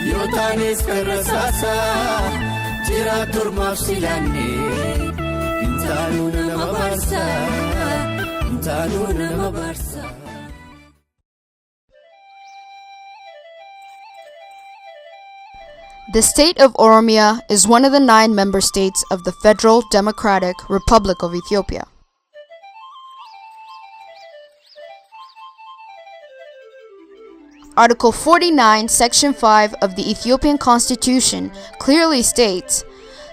Yotanis karasasa jira turmaf silane intanuna mabarsa The state of Oromia is one of the 9 member states of the Federal Democratic Republic of Ethiopia. Article 49, Section 5 of the Ethiopian Constitution clearly states,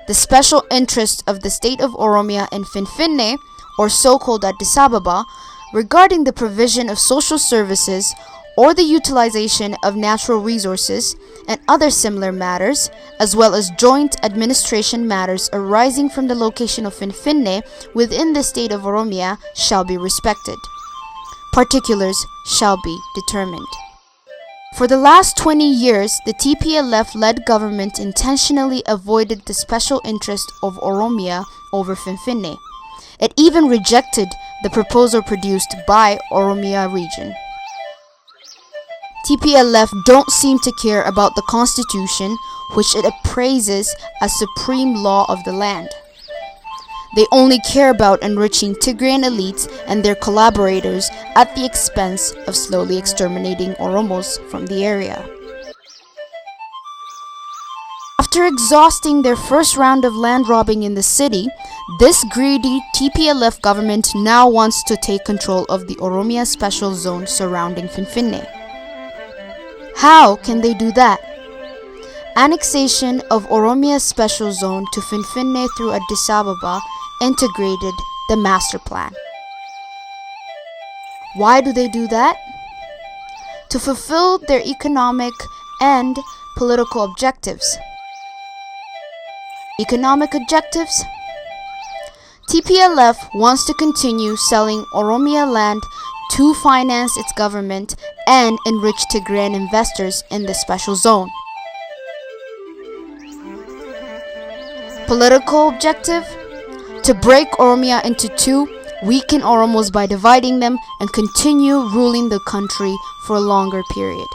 the special interest of the state of Oromia in Finfinne, or so-called Addis Ababa, regarding the provision of social services or the utilization of natural resources and other similar matters, as well as joint administration matters arising from the location of Finfinne within the state of Oromia shall be respected. Particulars shall be determined. For the last 20 years, the TPLF-led government intentionally avoided the special interest of Oromia over Finfinne. It even rejected the proposal produced by Oromia region. TPLF don't seem to care about the constitution, which it appraises as supreme law of the land. They only care about enriching Tigrayan elites and their collaborators at the expense of slowly exterminating Oromos from the area. After exhausting their first round of land robbing in the city, this greedy TPLF government now wants to take control of the Oromia special zone surrounding Finfinne. How can they do that? Annexation of Oromia special zone to Finfinne through Addis Ababa integrated the master plan. Why do they do that? To fulfill their economic and political objectives. Economic objectives? TPLF wants to continue selling Oromia land to finance its government and enrich Tigrayan investors in the special zone. Political objective? To break Oromia into 2, weaken Oromos by dividing them, and continue ruling the country for a longer period.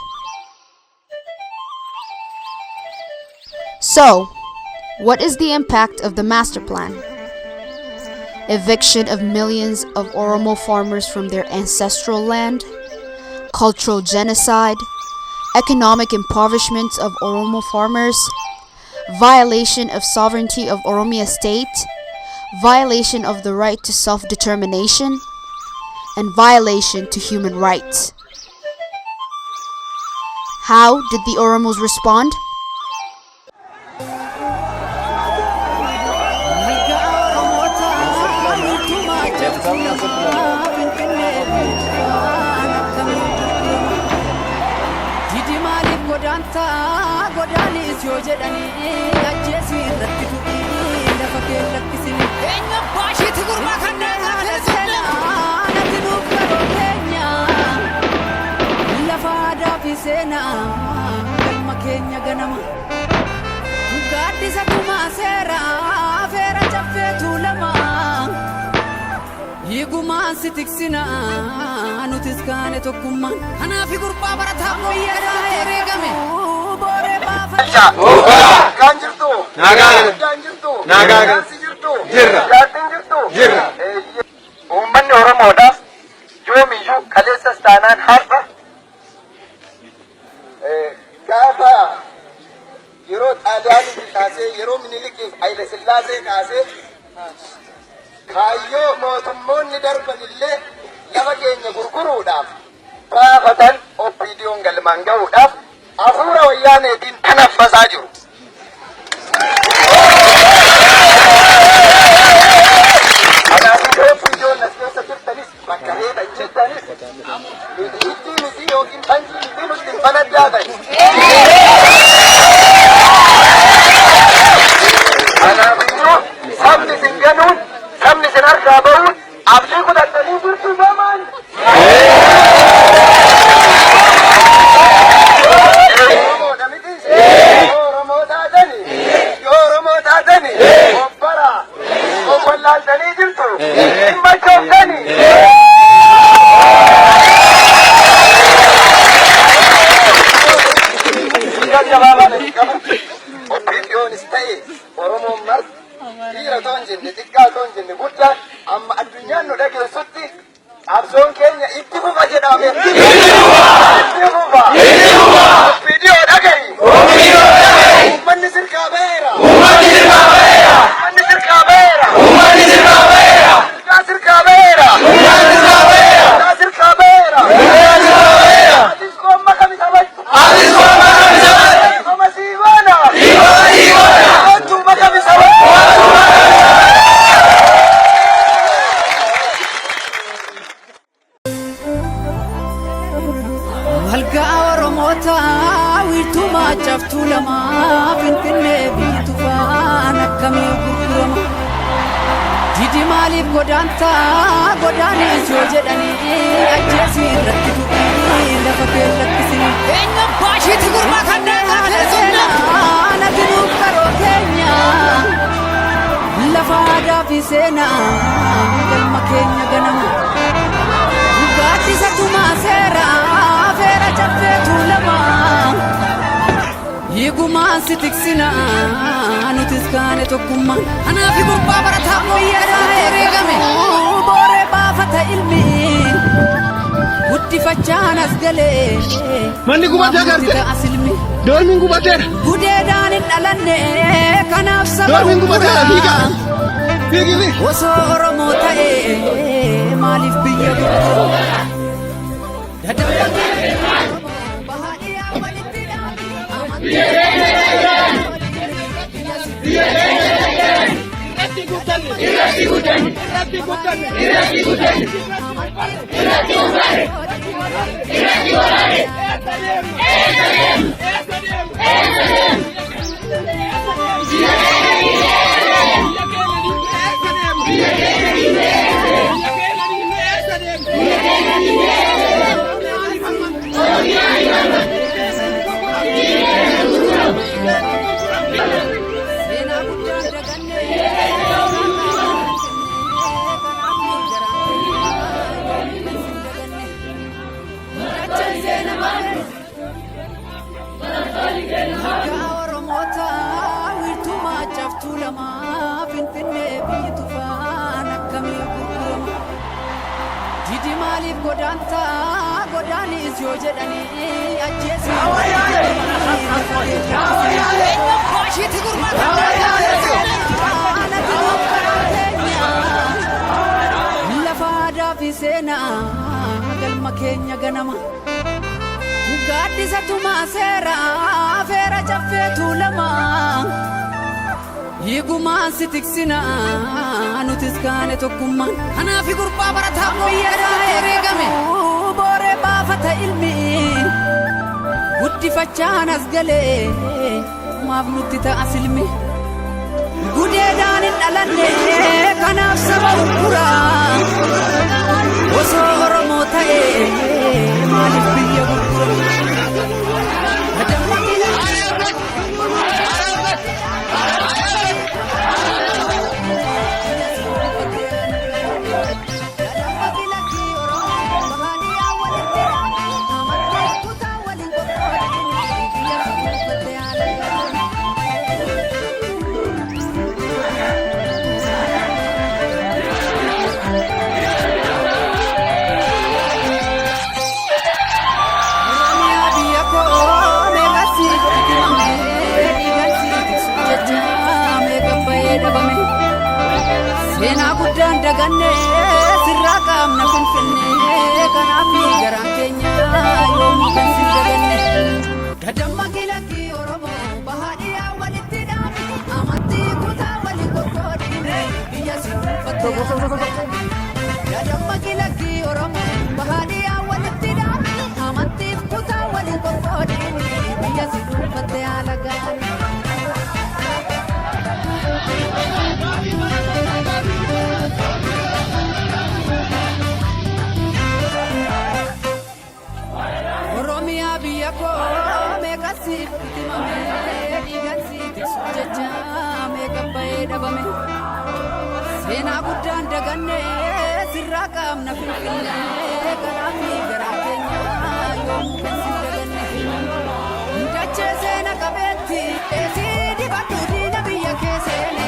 So, what is the impact of the master plan? Eviction of millions of Oromo farmers from their ancestral land, cultural genocide, economic impoverishment of Oromo farmers, violation of sovereignty of Oromia state, violation of the right to self-determination, and violation to human rights. How did the Oromos respond? Sitiksina nutis kane tokkumman anafi gurba barata moyyada eregame bore bafa kanjirtu naga jirra ummanni oromoodhaaf yoomiyyuu kaleessa staanaan har'a gaafa yeroo xaaliyaanii kaasee yeroo minilikiif Haile Sillaasee kaasee Kayo mootummoonni darbanillee lafa keenya gurguruudhaaf baafatan oppiidiyoon galmaan ga'uudhaaf hafuura wayyaaneetiin tanaffasaa jiru. Kanaafuu oppiidiyoon as keessa turtanis bakka heetan jettanis ittiin isii yookiin banjii ittiin nutti hin banaddaatan. ganuun sabni sin harkaa ba'uun abdii kutattanii jirtu gamaan. Oromoo taatani obbara obbolaaltanii jirtu dhimma chooftani. Obbiyoonis ta'e Oromoon marti dhiira toon jenne xiqqaa toon jenne guddaa amma addunyaan nu dhageessutti qabsoon keenya itti fufa jedhame. Itti fufa. Viidiyoo dhagahi. Uummanni sirkaa ba'eera. Uummanni sirkaa ba'eera. Uummanni sirkaa ba'eera. Uummanni sirkaa ba'eera. Sirkaa sirkaa ba'eera. Uummanni sirkaa ba'eera. Sirkaa sirkaa ba'eera. Uummanni sirkaa ba'eera. Atis koomma kami sabatu. Atis koomma kami sabatu. Kooma siibaana. Siibaana siibaana. Kootuma kami sabatu. Malka Oromota wiirtuma caftuu lama Finfinnee biitu faana akkamii gurgurama. Didi maaliif godaanis yoo jedhanii ajjeesii irratti tuqanii lafa keellatti eenyuun baashiitti gurmaa kan deemaa keessumna naginuuf karoo keenya lafa aadaa fi seenaa galma keenya ganama. Gaaddisa tumaa seeraa feera caffeetu lama hiigumaan si tiksina nutis kaane tokkummaan anaafi gurbaa barataa mooyyeedhaa herreegame booree baafata ilmi guddifachaan as galee manni gubatee garte doormiin gubateera gudeedhaan hin dhalanne kanaaf saba doormiin gubateera fiigi osoo Oromoo ta'ee maaliif biyya gurguru Finfinnee biitu faana akkamii gurgurama. Didi maaliif godaanis yoo jedhanii ajjeesii baashiitti gurmaa kan lafa aadaa fi seenaa galma keenya ganama. Gaaddisa tumaa seeraa feera caffeetu lama hiigumaan si tiksina nutis kaane tokkummaan anaafi gurbaa barataa mooyyeedhaa herreegame booree baafata ilmi guddifachaan as galee maaf nutti ta'a silmi gudeedhaan hin dhalanne kanaaf saba gurgura osoo Oromoo ta'ee maaliif biyya gurgura. Seenaa guddaan daganne sirraa qaamna Finfinnee kanaaf garaan keenya yoom kan si daganne dadamma kilakki Oromoo bahaadhiyaa walitti dhaabe amantii kutaa walii qoqqoodine biyya si dhuunfatte dadamma kilakki Oromoo bahaadhiyaa walitti dhaabe amantii kutaa walii qoqqoodine biyya si dhuunfatte haala gaarii. dhabame seenaa guddaan daganne sirraa qaamna finfinne kanaaf ni garaa keenya yoomuu kan sin daganne dachee seena qabeetti eesii dibadhu diina biyya keesseene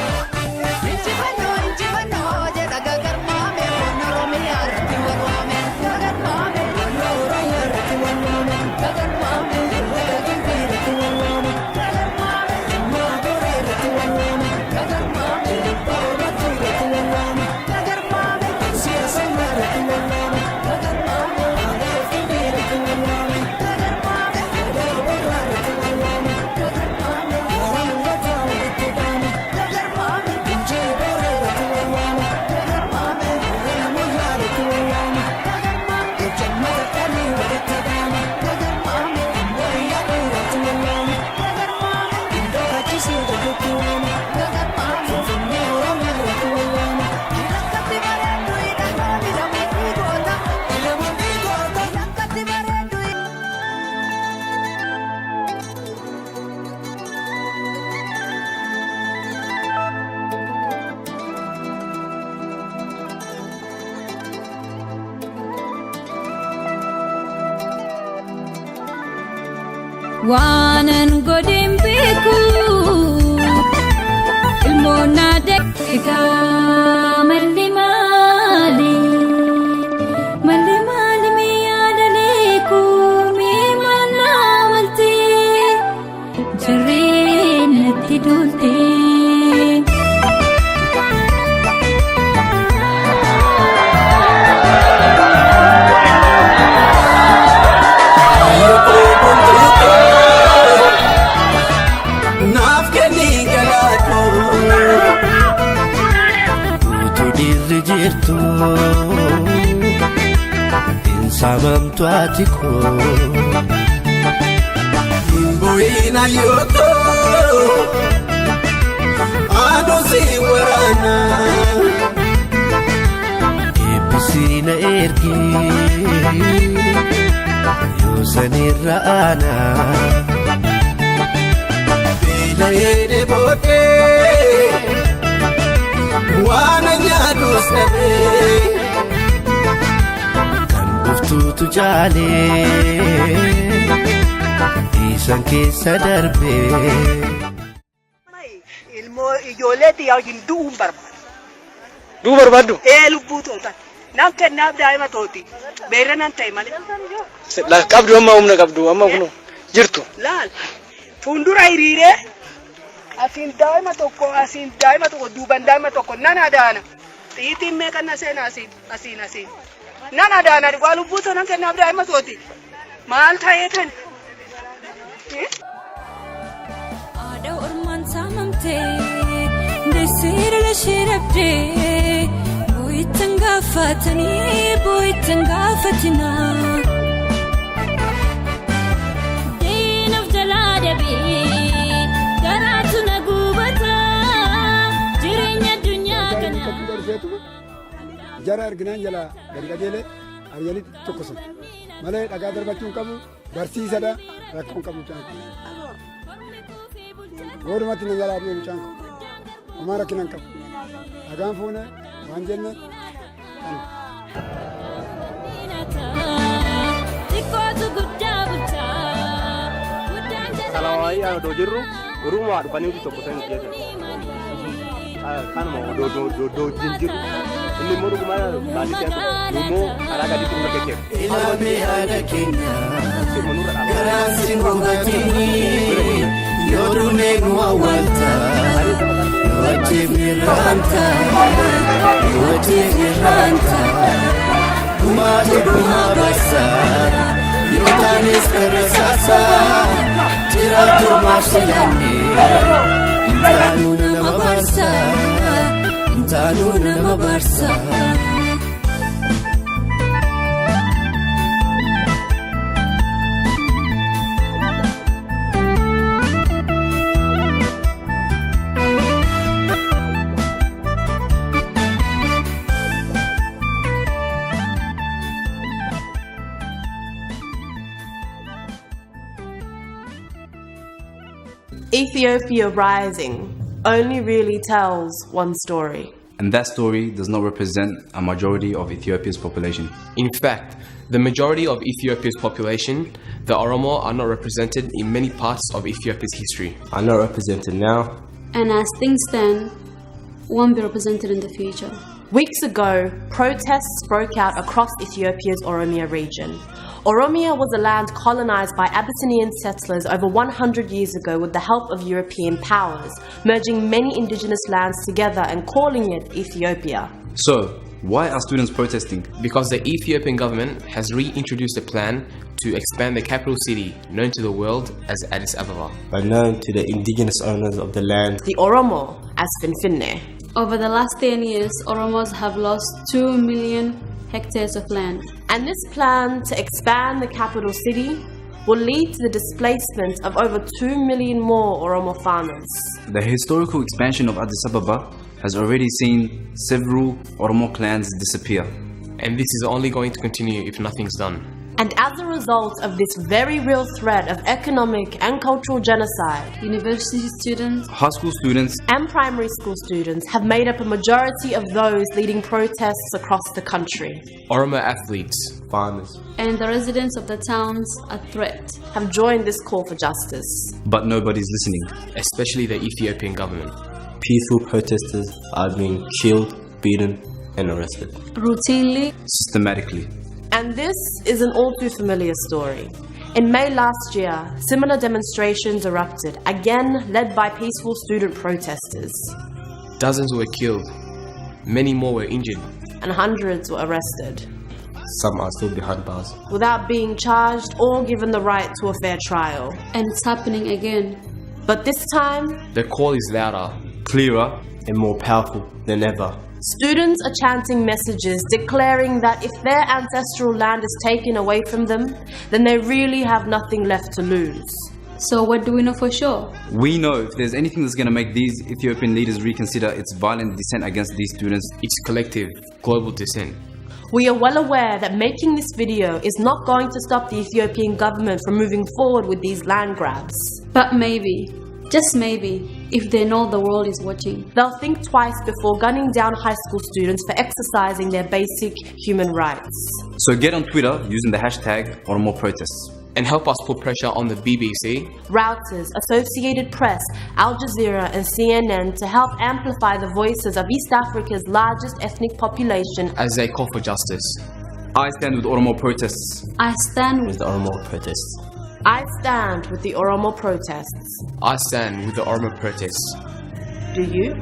injifannoo jedha gagarmaame wanna oromiyaa irratti warwaame gagarmaame wanna oromiyaa irratti warwaame gagarmaame wanna gimbii irratti warwaame gagarmaame wanna goree irratti warwaame gagarmaame wanna oromoo irratti warwaame gagarmaame siyaasa irratti warwaame gagarmaame wanna gimbii irratti warwaame gagarmaame wanna oromoo irratti warwaame gagarmaame wanna oromoo irratti warwaame gagarmaame injii boree irratti warwaame gagarmaame wanna moyaa irratti warwaame gagarmaame jammata qalii walitti dhaame gagarmaame wayyaa irratti warwaame gagarmaame iddoo kaachisee gaggeetti waame gagarmaame finfinnee oromiyaa irratti warwaame ilakkatti bareedu hidhannoo hidhamuu dhiigoota hidhamuu dhiigoota ilakkatti bareedu waanan godhin beeku ilmoona deegaa malli maali miyaadalee kuumee maalaa maltee jarreen natti doltee. naaf kenni galaatu utuu dhiirri jirtu hin saamamtu ati koo hin bu'ina yootoo aduu si waraana eebbisii na ergee yoo sanirra aanaa Beela'ee boodee waan nyaadus dhabee kan dhuftuutu jaalee dhiisan keessa darbee. Ilmoo ijoolleetti yaakin du'uun barbaadu. Duu barbaaddu? Lubbuu tootan. Nan kennaaf daa'ima tooti. Beerra nan ta'e malee. Qabdu amma humna qabdu amma kunu jirtu. Laal. Fuuldura hiriiree asiin daa'ima tokko duuban daa'ima tokko nan adaana. Xiitiin meeqa na seena asiin. Nan adaana waa lubbuu toonan kennaaf daa'ima tooti. Maal ta'ee kan? Aadaa ormaan saamamtee deesseera lashee dhabdee boo'ittan gaafatanii boo'ittan gaafatinaa. Deenaf jalaa dhabee garaatu na gubataa jireenya addunyaa kanaa. Jara arginaan jala gadi qajeelee ariyaanii tokkosan malee dhagaa darbachuun qabu barsiisadha rakkoon qabu caanku. Godumatti na jalaa deemu caanku homaa rakkinan qabu dhagaan fuune waan jenne. Kalawaayi adoo jirru Oromoo dhufanii tokkosan jedha. Kanuma odoo jiru inni immoo dhuguma baadiyyaa immoo karaa gadiitti nu gaggeessu. Ilaalee haadha keenya garaan sin hubatini yoo duunee nu awwaalta yoo ajjeefne raanta dhumaa basa yoo taanes karra saasa jiraatu maaf silaanne intaanuu nama barsa. Ethiopia Rising. only really tells one story. And that story does not represent a majority of Ethiopia's population. In fact, the majority of Ethiopia's population, the Oromo, are not represented in many parts of Ethiopia's history. Are not represented now. And as things stand, won't be represented in the future. Weeks ago, protests broke out across Ethiopia's Oromia region. Oromia was a land colonized by Abyssinian settlers over 100 years ago with the help of European powers, merging many indigenous lands together and calling it Ethiopia. So, why are students protesting? Because the Ethiopian government has reintroduced a plan to expand the capital city, known to the world as Addis Ababa. But known to the indigenous owners of the land, the Oromo, as Finfinne. Over the last 10 years, Oromos have lost 2 million hectares of land. And this plan to expand the capital city will lead to the displacement of over 2 million more Oromo farmers. The historical expansion of Addis Ababa has already seen several Oromo clans disappear. And this is only going to continue if nothing's done. And as a result of this very real threat of economic and cultural genocide, university students, high school students, and primary school students have made up a majority of those leading protests across the country. Oromo athletes, farmers, and the residents of the towns at threat have joined this call for justice. But nobody's listening, especially the Ethiopian government. Peaceful protesters are being killed, beaten, and arrested. Routinely, systematically. And this is an all too familiar story. In May last year, similar demonstrations erupted, again led by peaceful student protesters. Dozens were killed, many more were injured, and hundreds were arrested. Some are still behind bars, without being charged or given the right to a fair trial. And it's happening again. But this time, the call is louder, clearer, and more powerful than ever. Students are chanting messages declaring that if their ancestral land is taken away from them, then they really have nothing left to lose. So what do we know for sure? We know if there's anything that's going to make these Ethiopian leaders reconsider its violent dissent against these students, it's collective, global dissent. We are well aware that making this video is not going to stop the Ethiopian government from moving forward with these land grabs. But maybe, just maybe, if they know the world is watching, they'll think twice before gunning down high school students for exercising their basic human rights. So get on Twitter using the hashtag Oromo protests. And help us put pressure on the BBC, Reuters, Associated Press, Al Jazeera and CNN to help amplify the voices of East Africa's largest ethnic population as they call for justice. I stand with Oromo protests. I stand with the Oromo protests. I stand with the Oromo protests. I stand with the Oromo protests. Do you?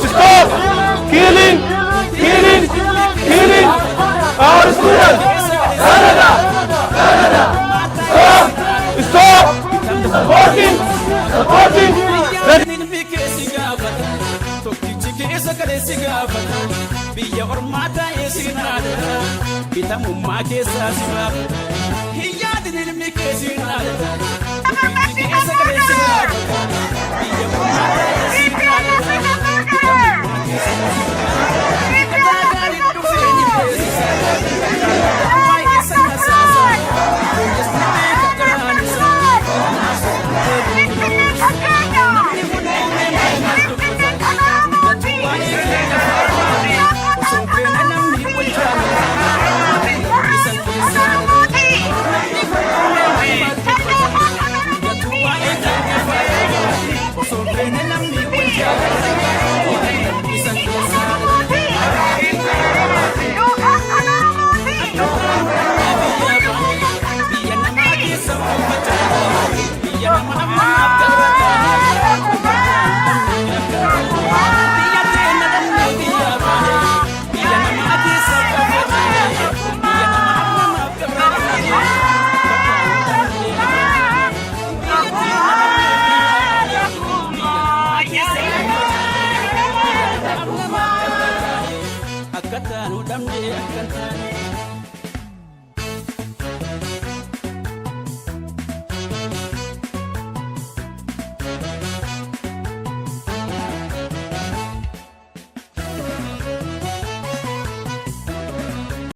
Stop killing biyya ormaa ta'ee sinaadha bitamummaa keessaa simaaf hiyyaadin ilmi kee sinaadha biyyi keessa galee sinaadha biyya ormaa ta'ee sinaadha bitamummaa keessaa simaaf kataagaari dhufee ni beeksisa baay'ee sana saasa yesni beeka garaan isaa namni hundee maal dubbata gatu waa'ee keenya osoo feena namni wajjaan isan keessaa namni hundee maal dubbata gatu waa'ee keenya osoo feena namni wajjaan isan keessaa biyya namaa keessa uffata biyya nama ammaaf biyya teena dhabnee biyya baane biyya namaa keessa uffata biyya nama ammaaf akka taanu dhabnee akka taanu